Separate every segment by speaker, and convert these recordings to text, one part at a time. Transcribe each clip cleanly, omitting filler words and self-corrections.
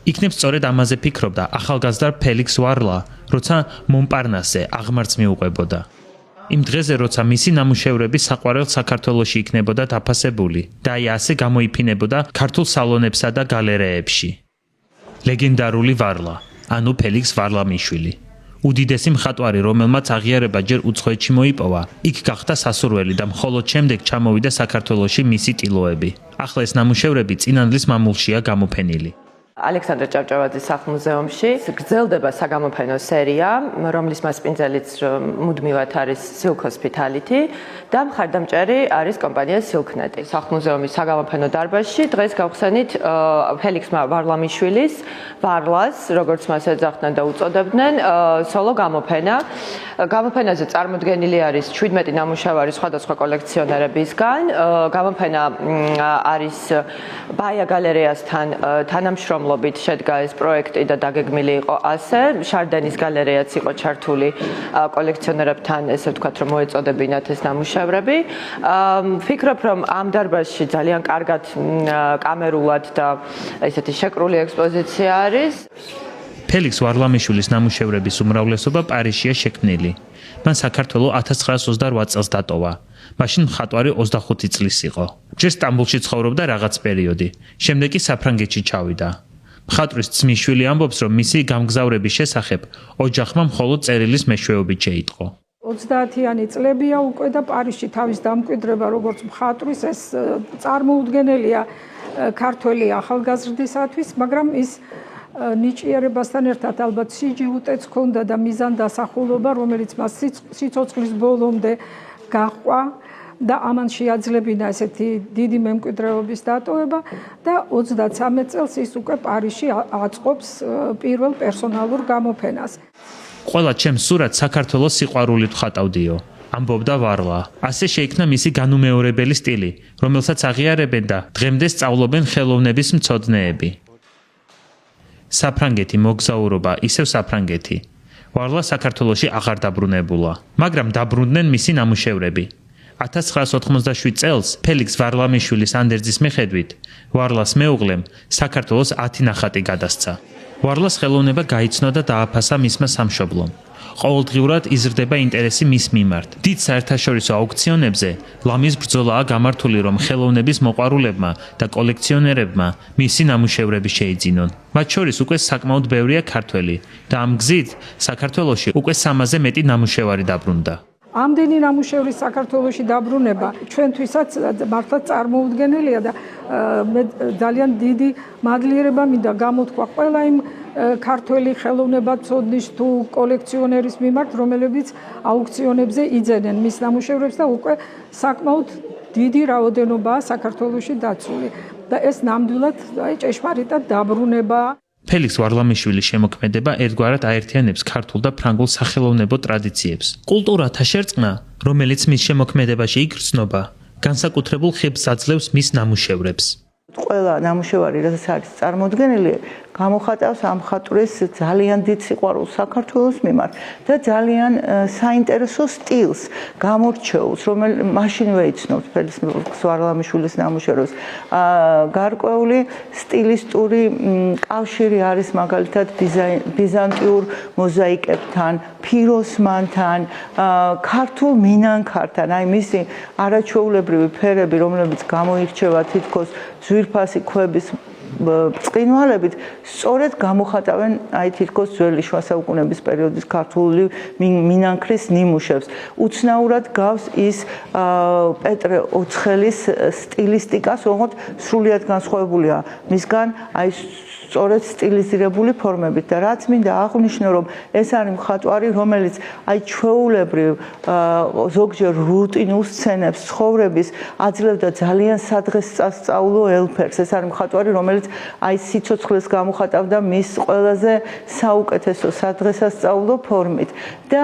Speaker 1: იქნებ სწორედ ამაზე ფიქრობდა ახალგაზრდა ფელიქს ვარლა, როცა მონპარნასზე აღმართს მიუყვებოდა. იმ დღეზე, როცა მისი ნამუშევრები საყვარელ საქართველოში იქნებოდა დაფასებული და აი ასე გამოიფინებოდა ქართულ სალონებსა და გალერეებში. ლეგენდარული ვარლა, ანუ ფელიქს ვარლამიშვილი. უდიდესი მხატვარი, რომელმაც აღიარება ჯერ უცხოეთში მოიპოვა, იქ გახდა სასურველი და მხოლოდ შემდეგ ჩამოვიდა საქართველოში მისი ტილოები. ახლა ეს ნამუშევრები წინანდლის მამულშია გამოფენილი.
Speaker 2: ალექსანდრე ჭავჭავაძის სახლ-მუზეუმში გრძელდება საგამოფენო სერია, რომლის მასპინძელიც მუდმივად არის Silk Hospitality და მხარდამჭერი არის კომპანია Silknet. სახლ-მუზეუმის საგამოფენო დარბაზში დღეს გავხსენით ფელიქს ვარლამიშვილის ვარლას, როგორც მას ეძახდნენ და უწოდებდნენ, სოლო გამოფენა. გამოფენაზე წარმოდგენილი არის 17 ნამუშევარი სხვადასხვა კოლექციონერებისგან. გამოფენა არის ბაია გალერეასთან თანამშრომლობით შედგა ეს პროექტი და დაგეგმილი იყო ასე. შარდენის გალერეაც იყო ჩართული კოლექციონერებთან, ესე ვთქვათ, რომ მოეწოდებინათ ეს ნამუშევრები. ვფიქრობ, რომ ამ დარბაზში ძალიან კარგად კამერულად და ესეთი შეკრული ექსპოზიცია არის.
Speaker 1: ფელიქს ვარლამიშვილის ნამუშევრების უმრავლესობა პარიზშია შექმნილი. მან საქართველო 1928 წელს დატოვა. მაშინ მხატვარი 25 წლის იყო. ჯერ სტამბოლში ცხოვრობდა რაღაც პერიოდი. შემდეგ კი საფრანგეთში ჩავიდა. მხატვრის ძმისშვილი ამბობს, რომ მისი გამგზავრების შესახებ ოჯახმა მხოლოდ წერილის მეშვეობით შეიტყო.
Speaker 3: 30-იანი წლებია უკვე და პარიზში თავის დამკვიდრება როგორც მხატვრის ეს წარმოუდგენელია ქართველი ახალგაზრდისათვის, მაგრამ ის ნიჭიერებასთან ერთად ალბათ სიჯიუტეც ჰქონდა და მიზანდასახულობა, რომელიც მას სიცოცხლის ბოლომდე გაჰყვა და ამან შეაძლებინა ესეთი დიდი მემკვიდრეობის დატოვება და 33 წელს ის უკვე პარიზში აწყობს პირველ პერსონალურ გამოფენას.
Speaker 1: ყველა ჩემს სურათს საქართველოს სიყვარულით ხატავდიო, ამბობდა ვარლა. ასე შეიქმნა მისი განუმეორებელი სტილი, რომელსაც აღიარებენ და დღემდე სწავლობენ ხელოვნების მცოდნეები. საფრანგეთი მოგზაურობა, ისევ საფრანგეთი. ვარლა საქართველოში აღარ დაბრუნებულა, მაგრამ დაბრუნდნენ მისი ნამუშევრები. 1987 წელს ფელიქს ვარლამიშვილის ანდერძის მიხედვით, ვარლას მეუღლემ საქართველოს 10 ნახატი გადასცა. ვარლას ხელოვნება გაიცნო და დააფასა მისმა სამშობლომ. ყოველდღიურად იზრდება ინტერესი მის მიმართ. დიდ საერთაშორისო აუქციონებზე ლამის ბრძოლაა გამართული, რომ ხელოვნების მოყვარულებმა და კოლექციონერებმა მისი ნამუშევრები შეიძინონ. მათ შორის უკვე საკმაოდ ბევრია ქართველი და ამ გზით საქართველოში უკვე 300-ზე მეტი ნამუშევარი დაბრუნდა.
Speaker 3: ამდენი ნამუშევრის საქართველოში დაბრუნება ჩვენთვისაც მართლა წარმოუდგენელია და მე ძალიან დიდი მადლიერება მინდა გამოთქვა ყველა იმ ქართველი ხელოვნებაცოდნის თუ კოლექციონერის მიმართ, რომლებიც აუქციონებზე იძენენ მის ნამუშევრებს და უკვე საკმაოდ დიდი რაოდენობაა საქართველოში დაცული და ეს ნამდვილად ჭეშმარიტად დაბრუნებაა.
Speaker 1: ფელიქს ვარლამიშვილის შემოქმედება ერთგვარად აერთიანებს ქართულ და ფრანგულ სახელოვნებო ტრადიციებს. კულტურათა შერწყმა, რომელიც მის შემოქმედებაში იგრძნობა, განსაკუთრებულ ხიბს აძლევს მის ნამუშევრებს.
Speaker 4: ყველა ნამუშევარი, რაც არის წარმოდგენილი, გამოხატავს ამ მხატვრის ძალიან დიდ სიყვარულს საქართველოს მიმართ და ძალიან საინტერესო სტილს, გამორჩეულს, რომელიც მაშინვე იცნობთ ფელიქს ვარლამიშვილის ნამუშევრებს. გარკვეული სტილისტური კავშირი არის მაგალითად ბიზანტიურ მოზაიკებთან, ფიროსმანთან, ქართულ მინანქართან, აი მისი არაჩვეულებრივი ფერები, რომლებიც გამოირჩევა თითქოს ძვირფასი ქვების ბრწყინვალებით, სწორედ გამოხატავენ აი თითქოს ძველი შუა საუკუნეების პერიოდის ქართული მინანქრის ნიმუშებს. უცნაურად გავს ის პეტრე ოცხელის სტილისტიკას, რომელიც სრულიად განსხვავებულია მისგან აი სწორედ სტილიზირებული ფორმებით და რაც მინდა აღვნიშნო, რომ ეს არის მხატვარი, რომელიც აი ჩვეულებრივ ზოგჯერ რუტინულ სცენებს ცხოვრების აძლევდა ძალიან სადღესასწაულო ელფერს. ეს არის მხატვარი, რომელიც აი სიცოცხლეს გამოხატავდა მის ყველაზე საუკეთესო სადღესასწაულო ფორმით და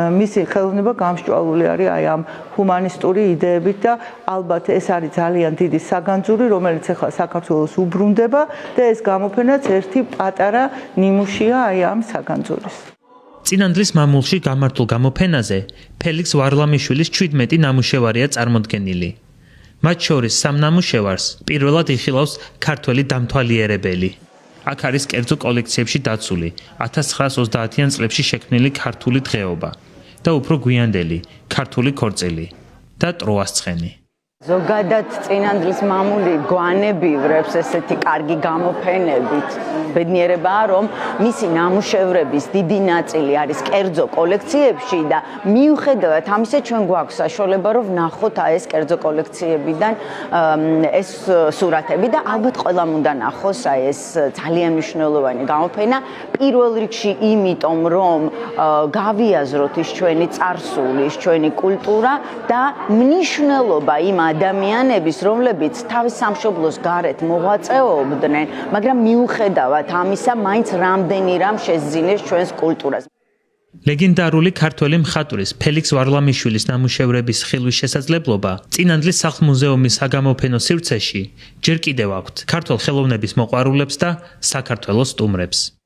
Speaker 4: მისი ხელოვნება გამსჭვალული არის აი ამ ჰუმანისტური იდეებით და ალბათ ეს არის ძალიან დიდი საგანძური, რომელიც ახლა საქართველოს უბრუნდება და ეს გამოფენაც ერთი პატარა ნიმუშია აი ამ საგანძურის.
Speaker 1: წინანდლის მამულში გამართულ გამოფენაზე ფელიქს ვარლამიშვილის 17 ნამუშევარია წარმოდგენილი. მათ შორის 3 ნამუშევარს პირველად იხილავს ქართველი დამთვალიერებელი. აქ არის კერძო კოლექციებში დაცული 1930-იან წლებში შექმნილი ქართული დღეობა და უფრო გვიანდელი ქართული ქორწილი და ტროას ცხენი.
Speaker 5: ზოგადად წინანდლის მამული გვანებივრებს ესეთი კარგი გამოფენებით. ბედნიერებაა, რომ მისი ნამუშევრების დიდი ნაწილი არის კერძო კოლექციებში და მიუხედავად ამისა ჩვენ გვაქვს საშუალება რომ ვნახოთ ეს კერძო კოლექციებიდან ეს სურათები და ალბათ ყველამ უნდა ნახოს ეს ძალიან მნიშვნელოვანი გამოფენა პირველ რიგში იმიტომ რომ გავიაზროთ ის ჩვენი წარსული, ის ჩვენი კულტურა და მნიშვნელობა იმ ადამიანების, რომლებიც თავის სამშობლოს გარეთ მოღვაწეობდნენ, მაგრამ მიუხედავად ამისა, მაინც რამდენი რამ შესძინეს ჩვენს კულტურას.
Speaker 1: ლეგენდარული ქართველი მხატვრის ფელიქს ვარლამიშვილის ნამუშევრების ხილვის შესაძლებლობა წინანდლის სახლ-მუზეუმის საგამოფენო სივრცეში ჯერ კიდევ აქვთ ქართველ ხელოვნების მოყვარულებს და საქართველოს სტუმრებს.